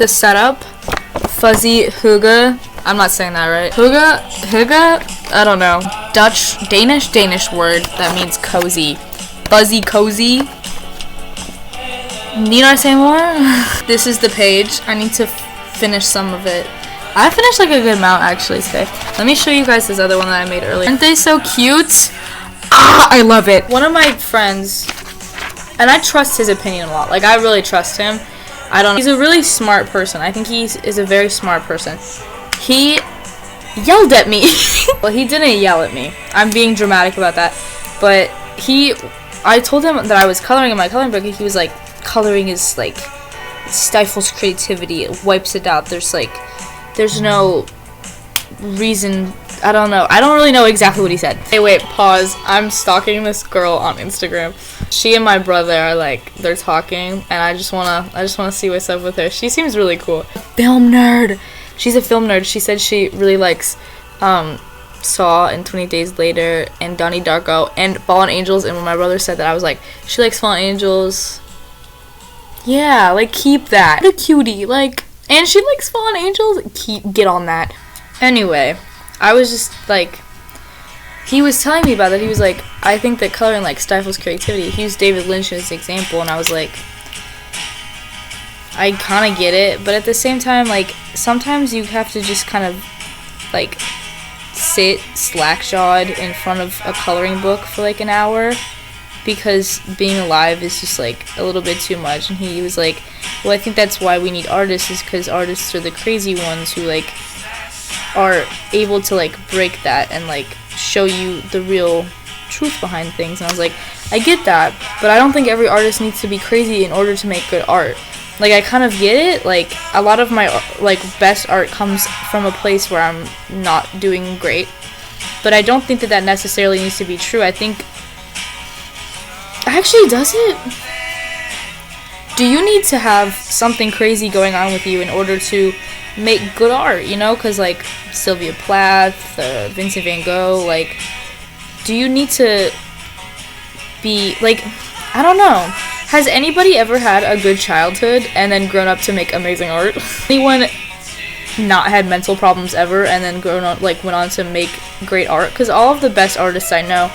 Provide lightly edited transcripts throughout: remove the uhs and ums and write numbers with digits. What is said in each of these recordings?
the setup. Fuzzy Hygge. I'm not saying that right. Hygge? I don't know. Danish word that means cozy. Fuzzy cozy. Need I say more? This is the page. I need to finish some of it. I finished like a good amount actually today. Let me show you guys this other one that I made earlier. Aren't they so cute? Ah, I love it. One of my friends, and I trust his opinion a lot. Like, I really trust him. I don't know. He's a really smart person. I think he is a very smart person. He yelled at me. Well, he didn't yell at me. I'm being dramatic about that. But I told him that I was coloring in my coloring book, and he was like, coloring is like, stifles creativity. It wipes it out. There's no reason. I don't know. I don't really know exactly what he said. Hey, wait, pause. I'm stalking this girl on Instagram. She and my brother are like, they're talking, and I just wanna see what's up with her. She seems really cool. Film nerd. She's a film nerd. She said she really likes Saw and 20 Days Later and Donnie Darko and Fallen Angels. And when my brother said that, I was like, she likes Fallen Angels. Yeah, like, keep that. What a cutie. Like, and she likes Fallen Angels. Get on that. Anyway, I was just like, he was telling me about that. He was like, I think that coloring like stifles creativity. He used David Lynch as an example, and I was like, I kind of get it, but at the same time, like, sometimes you have to just kind of like sit slack-jawed in front of a coloring book for like an hour, because being alive is just like a little bit too much. And he was like, well, I think that's why we need artists, is because artists are the crazy ones who like are able to like break that and like show you the real truth behind things. And I was like, I get that, but I don't think every artist needs to be crazy in order to make good art. Like, I kind of get it. Like, a lot of my like best art comes from a place where I'm not doing great, but I don't think that necessarily needs to be true. I think actually, does it? Do you need to have something crazy going on with you in order to make good art, you know? Because, like, Sylvia Plath, Vincent van Gogh, like, do you need to be, like, I don't know. Has anybody ever had a good childhood and then grown up to make amazing art? Anyone not had mental problems ever and then went on to make great art? Because all of the best artists I know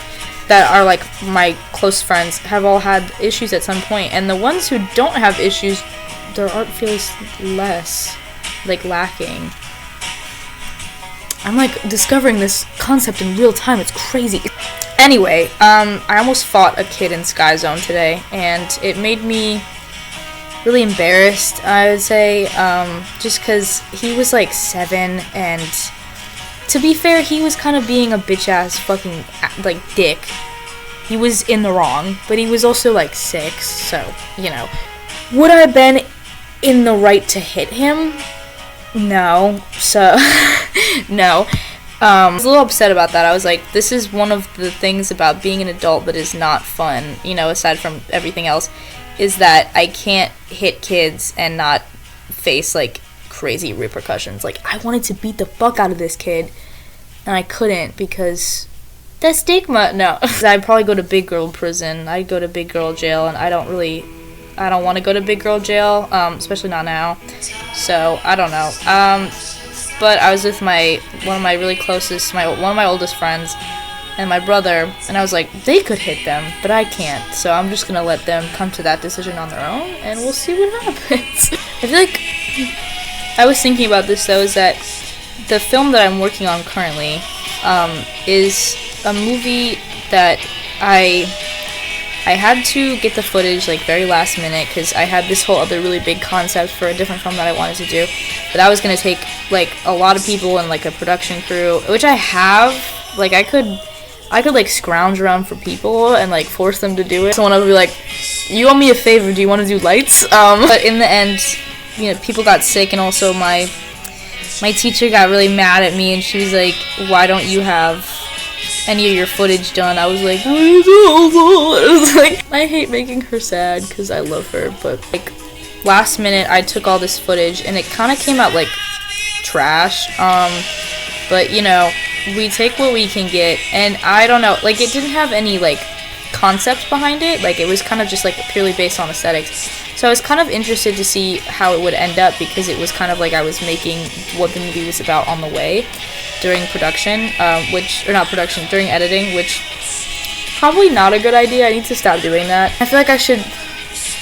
that are like my close friends have all had issues at some point, and the ones who don't have issues, their art feels less like lacking. I'm like discovering this concept in real time. It's crazy. Anyway, I almost fought a kid in Sky Zone today, and it made me really embarrassed, I would say, just because he was like 7, and to be fair, he was kind of being a bitch-ass fucking, like, dick. He was in the wrong, but he was also, like, 6, so, you know. Would I have been in the right to hit him? No. So, no. I was a little upset about that. I was like, this is one of the things about being an adult that is not fun, you know, aside from everything else, is that I can't hit kids and not face, like, crazy repercussions. Like, I wanted to beat the fuck out of this kid, and I couldn't because the stigma. No. I'd probably go to big girl prison. I'd go to big girl jail, and I don't want to go to big girl jail, especially not now. So, I don't know. But I was with one of my really closest, one of my oldest friends, and my brother, and I was like, they could hit them, but I can't, so I'm just gonna let them come to that decision on their own, and we'll see what happens. I feel like, I was thinking about this, though, is that the film that I'm working on currently, is a movie that I had to get the footage, like, very last minute, because I had this whole other really big concept for a different film that I wanted to do, but that was gonna take, like, a lot of people and, like, a production crew, which I have. Like, I could, like, scrounge around for people and, like, force them to do it. Someone else would be like, you owe me a favor, do you want to do lights? But in the end, you know, people got sick, and also my teacher got really mad at me, and she was like, why don't you have any of your footage done? I was like, I was like, I hate making her sad, because I love her, but, like, last minute, I took all this footage, and it kind of came out, like, trash, but, you know, we take what we can get, and I don't know, like, it didn't have any, like, concept behind it. Like, it was kind of just like purely based on aesthetics. So I was kind of interested to see how it would end up, because it was kind of like I was making what the movie was about on the way during production, during editing, which probably not a good idea. I need to stop doing that. I feel like I should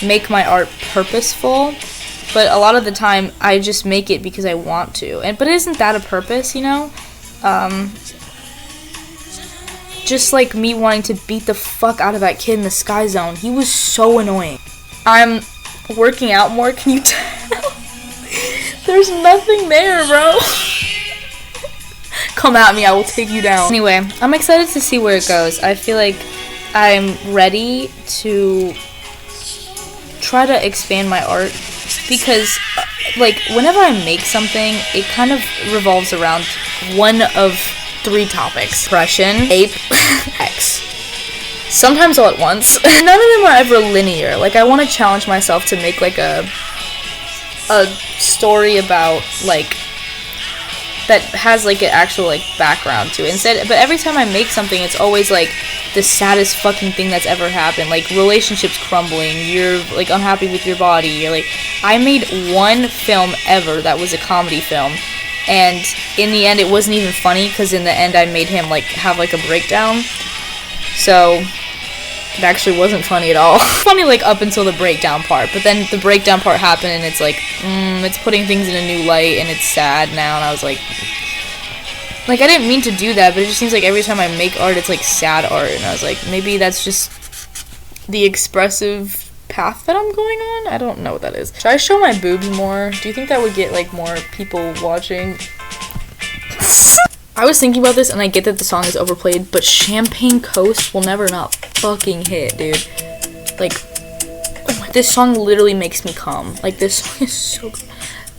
make my art purposeful, but a lot of the time I just make it because I want to. But isn't that a purpose, you know? Just like me wanting to beat the fuck out of that kid in the Sky Zone. He was so annoying. I'm working out more, can you tell? There's nothing there, bro. Come at me, I will take you down. Anyway, I'm excited to see where it goes. I feel like I'm ready to try to expand my art, because like whenever I make something, it kind of revolves around one of 3 topics: depression, ape, X. Sometimes all at once. None of them are ever linear. Like, I want to challenge myself to make like a story about like that has like an actual like background to it instead. But every time I make something, it's always like the saddest fucking thing that's ever happened. Like, relationships crumbling, you're like unhappy with your body, you're like, I made one film ever that was a comedy film, and in the end it wasn't even funny, because in the end I made him like have like a breakdown. So it actually wasn't funny at all. Funny like up until the breakdown part, but then the breakdown part happened and it's like, it's putting things in a new light and it's sad now, and I was like I didn't mean to do that, but it just seems like every time I make art it's like sad art, and I was like, maybe that's just the expressive path that I'm going on? I don't know what that is. Should I show my boobs more? Do you think that would get like more people watching? I was thinking about this, and I get that the song is overplayed, but Champagne Coast will never not fucking hit, dude. Like, this song literally makes me come. Like, this song is so good.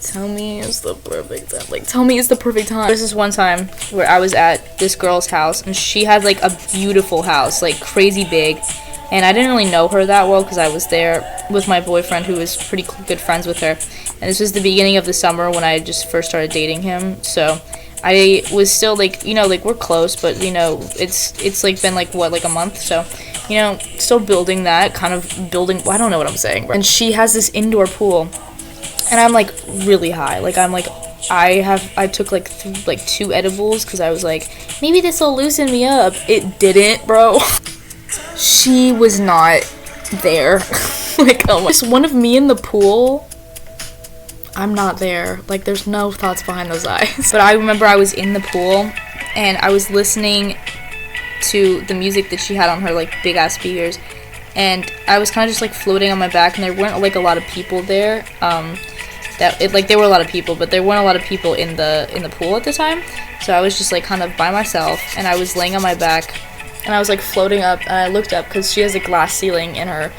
Tell me it's the perfect time. Like, tell me it's the perfect time. There's this one time where I was at this girl's house, and she had like a beautiful house, like crazy big, and I didn't really know her that well because I was there with my boyfriend, who was pretty good friends with her, and this was the beginning of the summer when I just first started dating him. So I was still like, you know, like we're close, but you know, it's like been like what, like a month, so you know, still building that, kind of building, well, I don't know what I'm saying. And she has this indoor pool, and I'm like really high, like I'm like, I took like 2 edibles because I was like, maybe this will loosen me up. It didn't, bro. She was not there. Like, oh my, just one of me in the pool, I'm not there. Like, there's no thoughts behind those eyes. But I remember I was in the pool, and I was listening to the music that she had on her, like, big-ass speakers, and I was kind of just, like, floating on my back, and there weren't, like, a lot of people there. There were a lot of people, but there weren't a lot of people in the pool at the time, so I was just, like, kind of by myself, and I was laying on my back, and I was, like, floating up, and I looked up, because she has a glass ceiling in her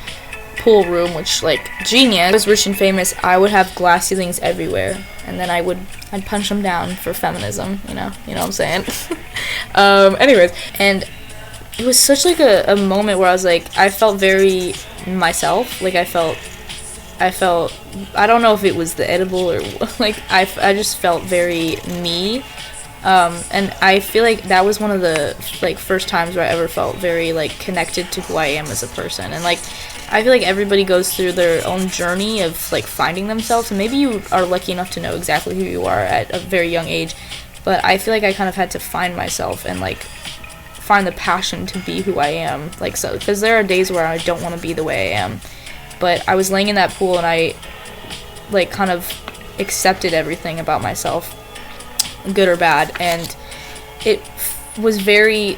pool room, which, like, genius. If I was rich and famous, I would have glass ceilings everywhere, and then I'd punch them down for feminism, you know what I'm saying? Anyways, and it was such, like, a moment where I was, like, I felt very myself, like, I felt, I don't know if it was the edible or, like, I just felt very me, and I feel like that was one of the, like, first times where I ever felt very, like, connected to who I am as a person, and, like, I feel like everybody goes through their own journey of, like, finding themselves, and maybe you are lucky enough to know exactly who you are at a very young age, but I feel like I kind of had to find myself and, like, find the passion to be who I am, like, so, because there are days where I don't want to be the way I am, but I was laying in that pool, and I, like, kind of accepted everything about myself, good or bad, and it was very,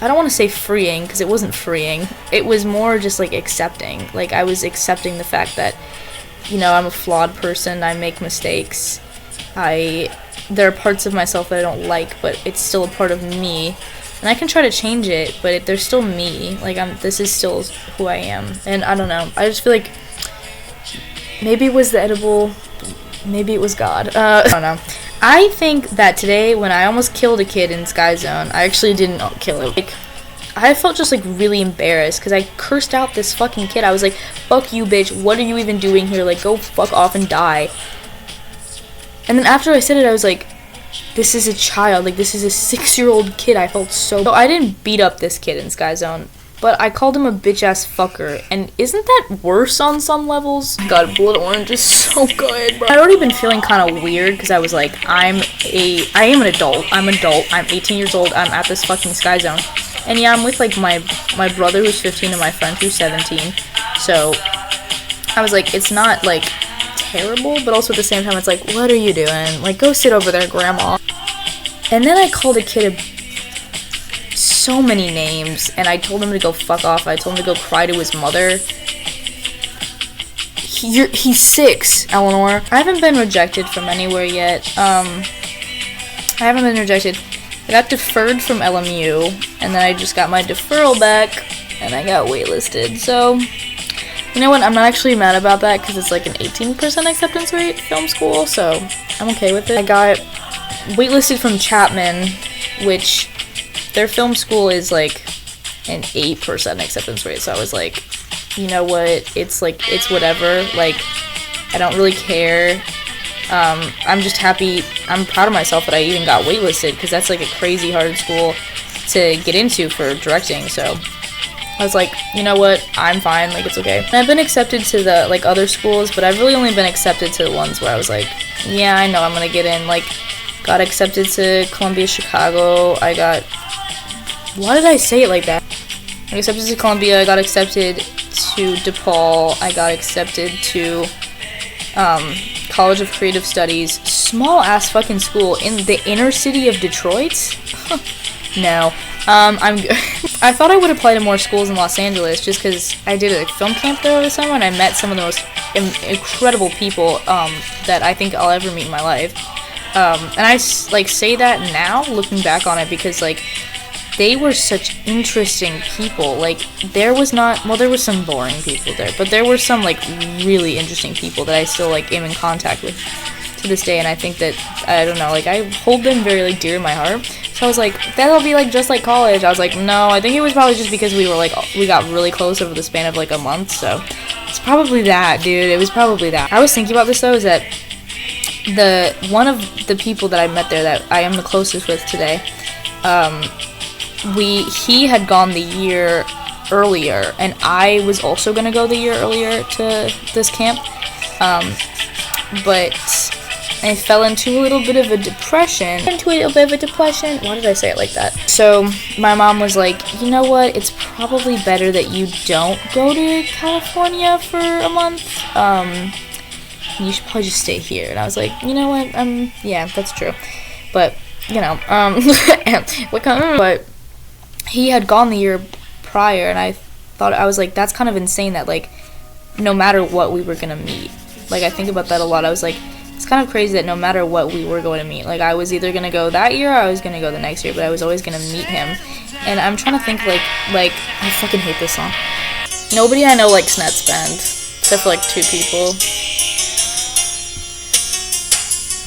I don't want to say freeing, because it wasn't freeing. It was more just, like, accepting. Like, I was accepting the fact that, you know, I'm a flawed person, I make mistakes, there are parts of myself that I don't like, but it's still a part of me, and I can try to change it, but there's still me. Like, this is still who I am, and I don't know. I just feel like maybe it was the edible, maybe it was God. I don't know. I think that today, when I almost killed a kid in Sky Zone, I actually didn't kill him. Like, I felt just, like, really embarrassed, because I cursed out this fucking kid. I was like, fuck you, bitch, what are you even doing here? Like, go fuck off and die. And then after I said it, I was like, this is a child, like, this is a 6-year-old kid. I felt so I didn't beat up this kid in Sky Zone, but I called him a bitch-ass fucker, and isn't that worse on some levels? God, Blood Orange is so good, bro. I'd already been feeling kind of weird, because I was like, I am an adult, I'm 18 years old, I'm at this fucking Sky Zone, and yeah, I'm with, like, my brother who's 15 and my friend who's 17, so I was like, it's not, like, terrible, but also at the same time, it's like, what are you doing? Like, go sit over there, grandma. And then I called a kid so many names, and I told him to go fuck off. I told him to go cry to his mother. He's 6, Eleanor. I haven't been rejected from anywhere yet. I haven't been rejected. I got deferred from LMU, and then I just got my deferral back, and I got waitlisted. So, you know what? I'm not actually mad about that, because it's like an 18% acceptance rate, film school, so I'm okay with it. I got waitlisted from Chapman, which their film school is like an 8% acceptance rate, so I was like, you know what, it's like, it's whatever, like, I don't really care. I'm just happy, I'm proud of myself that I even got waitlisted, because that's like a crazy hard school to get into for directing, so I was like, you know what, I'm fine, like, it's okay. And I've been accepted to the, like, other schools, but I've really only been accepted to the ones where I was like, yeah, I know I'm gonna get in, like, got accepted to Columbia Chicago, I got, why did I say it like that? I got accepted to Columbia, I got accepted to DePaul, I got accepted to, College of Creative Studies, small ass fucking school in the inner city of Detroit? No. I'm good. I thought I would apply to more schools in Los Angeles just because I did a film camp there over the summer and I met some of the most incredible people that I think I'll ever meet in my life. And I like say that now looking back on it because like they were such interesting people. Like there was some boring people there, but there were some like really interesting people that I still like am in contact with to this day, and I think that, I don't know, like I hold them very like dear in my heart. So I was like, that'll be like just like college. I was like, no, I think it was probably just because we got really close over the span of like a month. So it's probably that, dude. It was probably that. I was thinking about this though, is that one of the people that I met there that I am the closest with today, he had gone the year earlier, and I was also gonna go the year earlier to this camp, but I fell into a little bit of a depression. Why did I say it like that? So my mom was like, you know what? It's probably better that you don't go to California for a month. You should probably just stay here. And I was like, you know what? Yeah, that's true. But you know, but he had gone the year prior, and I was like, that's kind of insane that like no matter what we were gonna meet. Like I think about that a lot. I was like, it's kind of crazy that no matter what we were going to meet, like I was either gonna go that year or I was gonna go the next year, but I was always gonna meet him. And I'm trying to think like I fucking hate this song. Nobody I know likes Netspend except for like 2 people.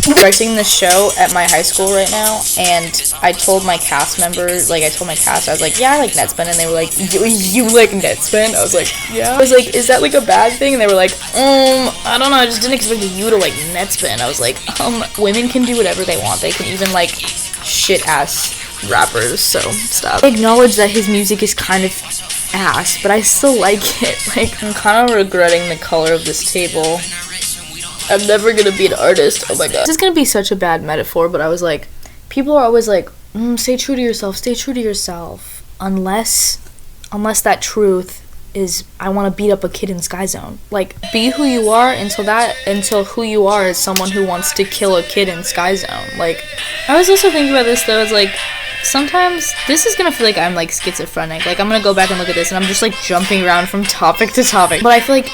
Directing the show at my high school right now, and I told my cast members, I was like, yeah, I like Netspend, and they were like, you like Netspend? I was like, yeah. I was like, is that like a bad thing? And they were like, I don't know, I just didn't expect you to like Netspend. I was like, women can do whatever they want. They can even like shit-ass rappers, so stop. I acknowledge that his music is kind of ass, but I still like it. Like, I'm kind of regretting the color of this table. I'm never gonna be an artist. Oh my god. This is gonna be such a bad metaphor, but I was like, people are always like, stay true to yourself, unless that truth is, I want to beat up a kid in Sky Zone. Like, be who you are until who you are is someone who wants to kill a kid in Sky Zone. Like, I was also thinking about this though, it's like, sometimes this is gonna feel like I'm like schizophrenic. Like, I'm gonna go back and look at this and I'm just like jumping around from topic to topic. But I feel like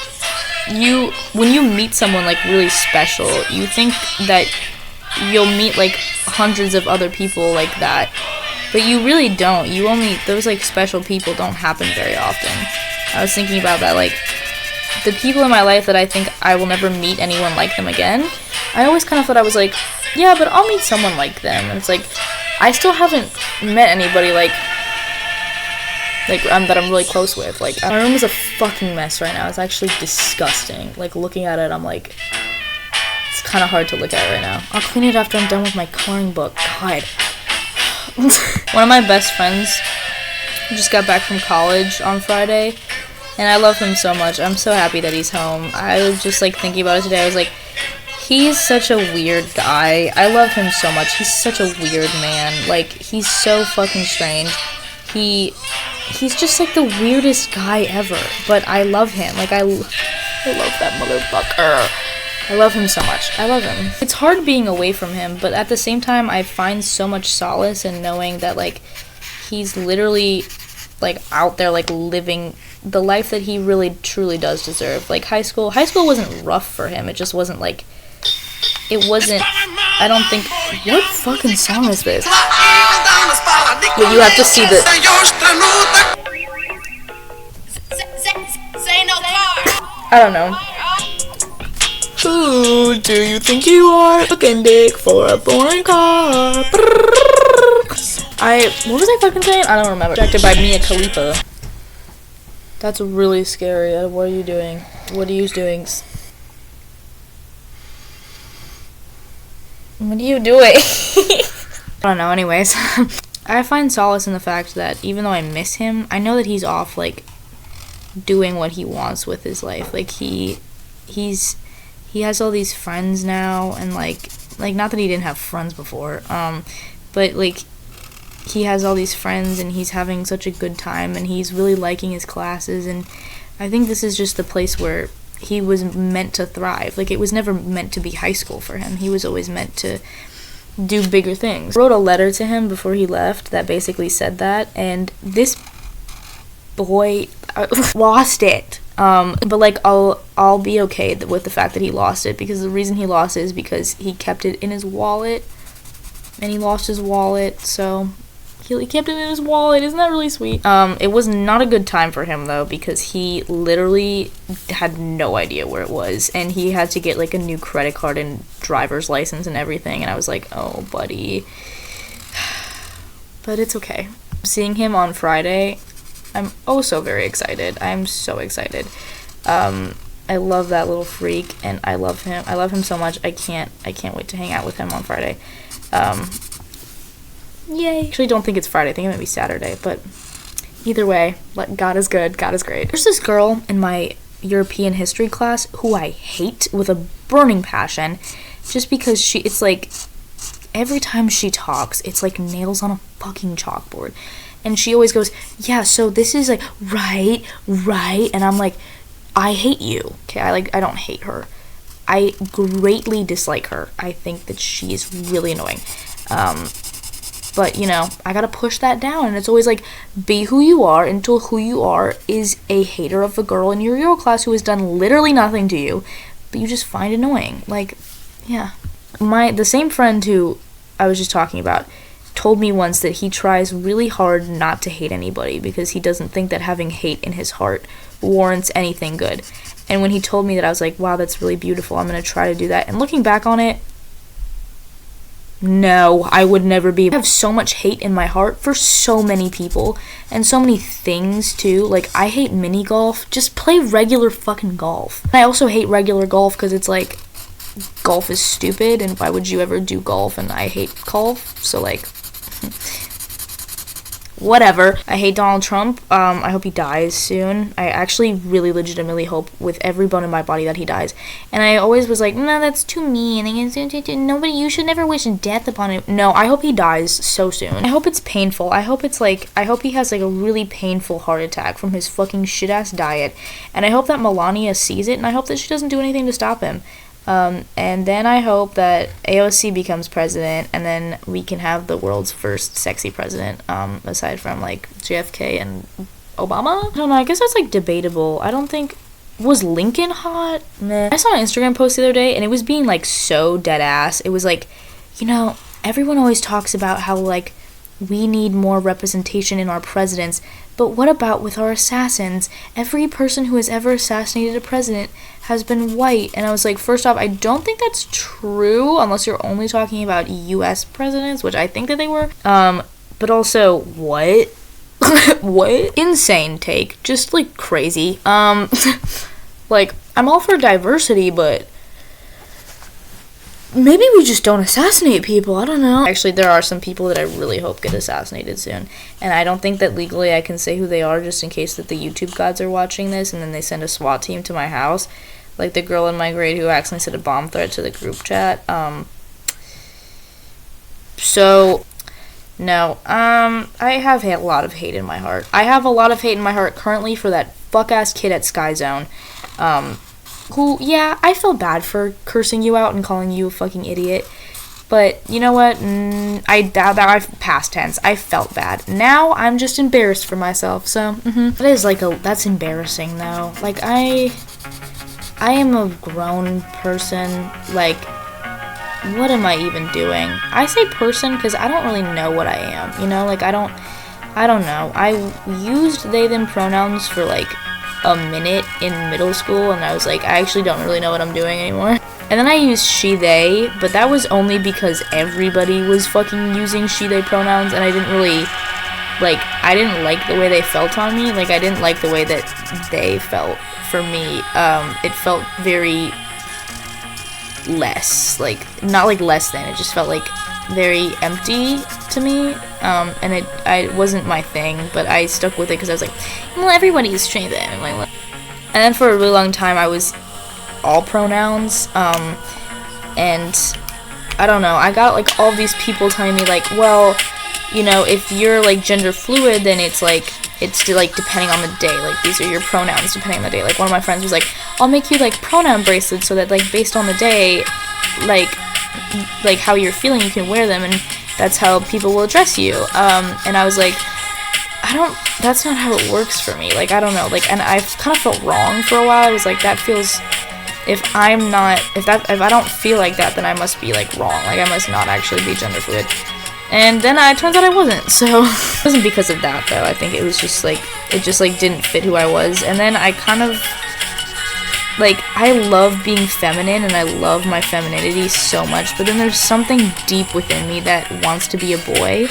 when you meet someone like really special, you think that you'll meet like hundreds of other people like that, but you really don't. Those like special people don't happen very often. I was thinking about that, like the people in my life that I think I will never meet anyone like them again. I always kind of thought I was like, yeah, but I'll meet someone like them, and it's like I still haven't met anybody like that I'm really close with. Like, my room is a fucking mess right now. It's actually disgusting. Like, looking at it, I'm like, it's kind of hard to look at right now. I'll clean it after I'm done with my coloring book. God. One of my best friends just got back from college on Friday, and I love him so much. I'm so happy that he's home. I was just like thinking about it today. I was like, he's such a weird guy. I love him so much. He's such a weird man. Like, he's so fucking strange. He's just like the weirdest guy ever, but I love him. Like, I love that motherfucker. I love him so much. I love him. It's hard being away from him, but at the same time, I find so much solace in knowing that, like, he's literally, like, out there, like, living the life that he really, truly does deserve. Like, high school wasn't rough for him. It just wasn't, like, I don't think, what fucking song is this? Well, you have to see the, I don't know. Who do you think you are? Fucking dick for a foreign car. What was I fucking saying? I don't remember. Directed by Mia Khalifa. That's really scary. What are you doing? What are you doing? What are you doing? I don't know, anyways. I find solace in the fact that even though I miss him, I know that he's off, like, doing what he wants with his life. Like, he has all these friends now, and, like, not that he didn't have friends before, but, like, he has all these friends, and he's having such a good time, and he's really liking his classes, and I think this is just the place where he was meant to thrive. Like, it was never meant to be high school for him. He was always meant to do bigger things. I wrote a letter to him before he left that basically said that, and this boy lost it. But, like, I'll be okay with the fact that he lost it, because the reason he lost it is because he kept it in his wallet, and he lost his wallet, so he kept it in his wallet. Isn't that really sweet? It was not a good time for him, though, because he literally had no idea where it was, and he had to get, like, a new credit card and driver's license and everything, and I was like, oh, buddy. But it's okay. Seeing him on Friday, I'm oh so very excited. I'm so excited. I love that little freak, and I love him. I love him so much. I can't wait to hang out with him on Friday. Yay. Actually, don't think it's Friday. I think it might be Saturday, but either way, God is good. God is great. There's this girl in my European history class who I hate with a burning passion, just because it's like, every time she talks, it's like nails on a fucking chalkboard. And she always goes, yeah, so this is like, right, and I'm like, I hate you. Okay, I don't hate her. I greatly dislike her. I think that she is really annoying. But, you know, I gotta push that down, and it's always like, be who you are until who you are is a hater of a girl in your Euro class who has done literally nothing to you, but you just find annoying. Like, yeah. The same friend who I was just talking about told me once that he tries really hard not to hate anybody because he doesn't think that having hate in his heart warrants anything good. And when he told me that, I was like, wow, that's really beautiful. I'm gonna try to do that. And looking back on it, no, I would never be. I have so much hate in my heart for so many people and so many things too. Like, I hate mini golf. Just play regular fucking golf. I also hate regular golf because it's like, golf is stupid, and why would you ever do golf? And I hate golf, so like, whatever. I hate Donald Trump. I hope he dies soon. I actually really legitimately hope with every bone in my body that he dies. And I always was like, no, that's too mean. Nobody, you should never wish death upon him. No, I hope he dies so soon. I hope it's painful. I hope he has like a really painful heart attack from his fucking shit ass diet. And I hope that Melania sees it, and I hope that she doesn't do anything to stop him. And then I hope that AOC becomes president, and then we can have the world's first sexy president, aside from, like, JFK and Obama. I don't know, I guess that's, like, debatable. I don't think, was Lincoln hot? Meh. I saw an Instagram post the other day, and it was being, like, so dead ass. It was like, you know, everyone always talks about how, like, we need more representation in our presidents, but what about with our assassins? Every person who has ever assassinated a president has been white. And I was like, first off, I don't think that's true, unless you're only talking about US presidents, which I think that they were. But also, what? What? Insane take. Just, like, crazy. Like, I'm all for diversity, but maybe we just don't assassinate people. I don't know. Actually, there are some people that I really hope get assassinated soon. And I don't think that legally I can say who they are just in case that the YouTube gods are watching this and then they send a SWAT team to my house. Like the girl in my grade who accidentally sent a bomb threat to the group chat. So, no. I have a lot of hate in my heart. I have a lot of hate in my heart currently for that fuck-ass kid at Sky Zone. Who, yeah, I feel bad for cursing you out and calling you a fucking idiot. But, you know what? I've past tense. I felt bad. Now, I'm just embarrassed for myself, so, It is, that's embarrassing, though. Like, I am a grown person, like, what am I even doing? I say person because I don't really know what I am, you know? Like, I don't know. I used they, them pronouns for, like, a minute in middle school, and I was like, I actually don't really know what I'm doing anymore. And then I used she, they, but that was only because everybody was fucking using she, they pronouns, and I didn't really, like, I didn't like the way they felt on me. Like, I didn't like the way that they felt for me. It felt very less, like, not like less than, it just felt like very empty to me, and it wasn't my thing, but I stuck with it because I was like, well, everybody's trained that, and then for a really long time I was all pronouns, and I don't know, I got like all these people telling me like, well, you know, if you're like gender fluid, then it's like depending on the day, like these are your pronouns depending on the day. Like one of my friends was like, I'll make you like pronoun bracelets so that like based on the day, like how you're feeling, you can wear them, and that's how people will address you. And I was like, that's not how it works for me. Like, I don't know. Like, and I kind of felt wrong for a while. I was like, that feels, if I don't feel like that, then I must be like wrong. Like, I must not actually be gender fluid. And then it turns out I wasn't. So it wasn't because of that though. I think it was just like, it just like didn't fit who I was. And then I kind of, like, I love being feminine and I love my femininity so much, but then there's something deep within me that wants to be a boy,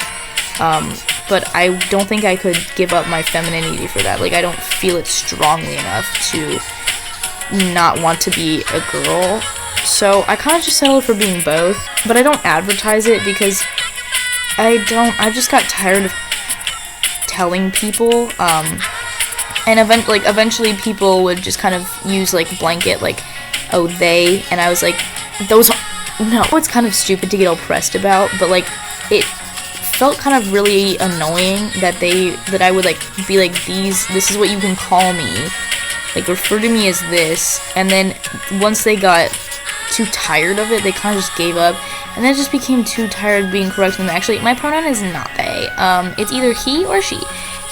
but I don't think I could give up my femininity for that. Like, I don't feel it strongly enough to not want to be a girl, so I kind of just settled for being both, but I don't advertise it because I just got tired of telling people, and eventually people would just kind of use, like, blanket, like, oh, they, and I was like, no, it's kind of stupid to get all pressed about, but, like, it felt kind of really annoying that I would, like, be like, this is what you can call me, like, refer to me as this, and then once they got too tired of it, they kind of just gave up, and then it just became too tired of being correct, and actually, my pronoun is not they, it's either he or she.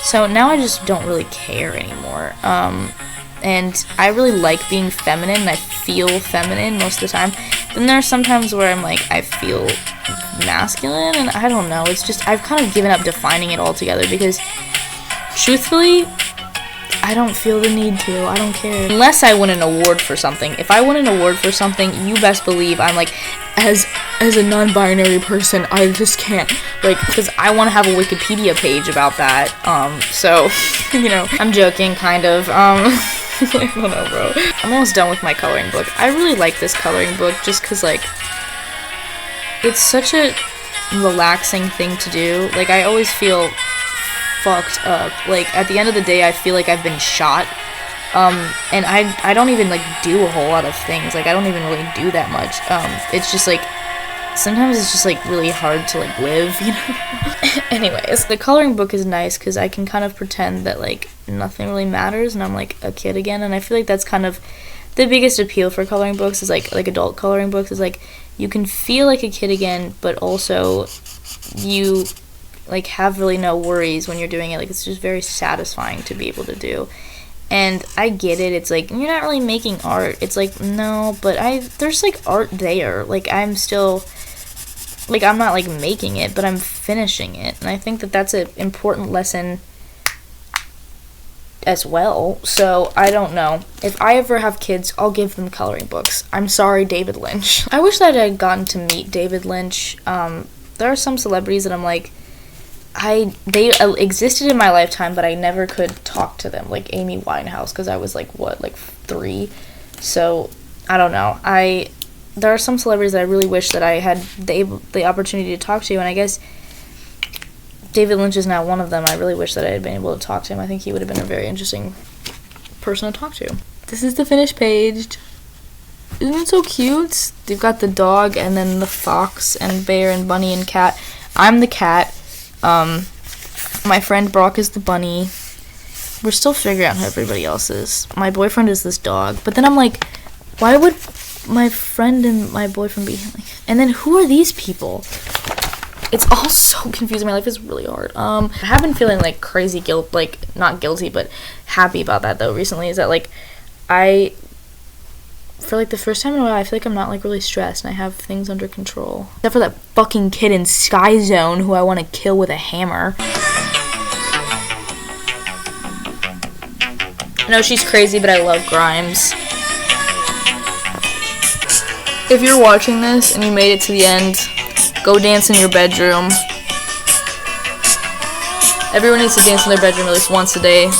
So now I just don't really care anymore, and I really like being feminine, and I feel feminine most of the time, then there are some times where I'm like, I feel masculine, and I don't know, it's just, I've kind of given up defining it altogether, because, truthfully, I don't feel the need to, I don't care. Unless I win an award for something. If I win an award for something, you best believe I'm like, as a non-binary person, I just can't, like, because I want to have a Wikipedia page about that, so, you know, I'm joking, kind of, I don't know, bro. I'm almost done with my coloring book. I really like this coloring book, just because, like, it's such a relaxing thing to do. Like, I always feel fucked up. Like, at the end of the day, I feel like I've been shot, and I don't even, like, do a whole lot of things. Like, I don't even really do that much. It's just, like, sometimes it's just, like, really hard to, like, live, you know? Anyways, the coloring book is nice because I can kind of pretend that, like, nothing really matters and I'm, like, a kid again, and I feel like that's kind of the biggest appeal for coloring books is, like adult coloring books is, like, you can feel like a kid again, but also you, like, have really no worries when you're doing it. Like, it's just very satisfying to be able to do. And I get it, it's like, you're not really making art. It's like, no, but there's, like, art there. Like, I'm still, like, I'm not, like, making it, but I'm finishing it. And I think that that's an important lesson as well. So, I don't know. If I ever have kids, I'll give them coloring books. I'm sorry, David Lynch. I wish that I had gotten to meet David Lynch. There are some celebrities that I'm like, they existed in my lifetime, but I never could talk to them, like Amy Winehouse, because I was, like, 3? So, I don't know. there are some celebrities that I really wish that I had the opportunity to talk to, and I guess David Lynch is now one of them. I really wish that I had been able to talk to him. I think he would have been a very interesting person to talk to. This is the finished page. Isn't it so cute? They've got the dog and then the fox and bear and bunny and cat. I'm the cat. My friend Brock is the bunny. We're still figuring out who everybody else is. My boyfriend is this dog. But then I'm like, why would my friend and my boyfriend be like... And then who are these people? It's all so confusing. My life is really hard. I have been feeling like crazy guilt, like not guilty, but happy about that though recently. Is that like for like the first time in a while, I feel like I'm not like really stressed and I have things under control. Except for that fucking kid in Sky Zone who I want to kill with a hammer. I know she's crazy, but I love Grimes. If you're watching this and you made it to the end, go dance in your bedroom. Everyone needs to dance in their bedroom at least once a day.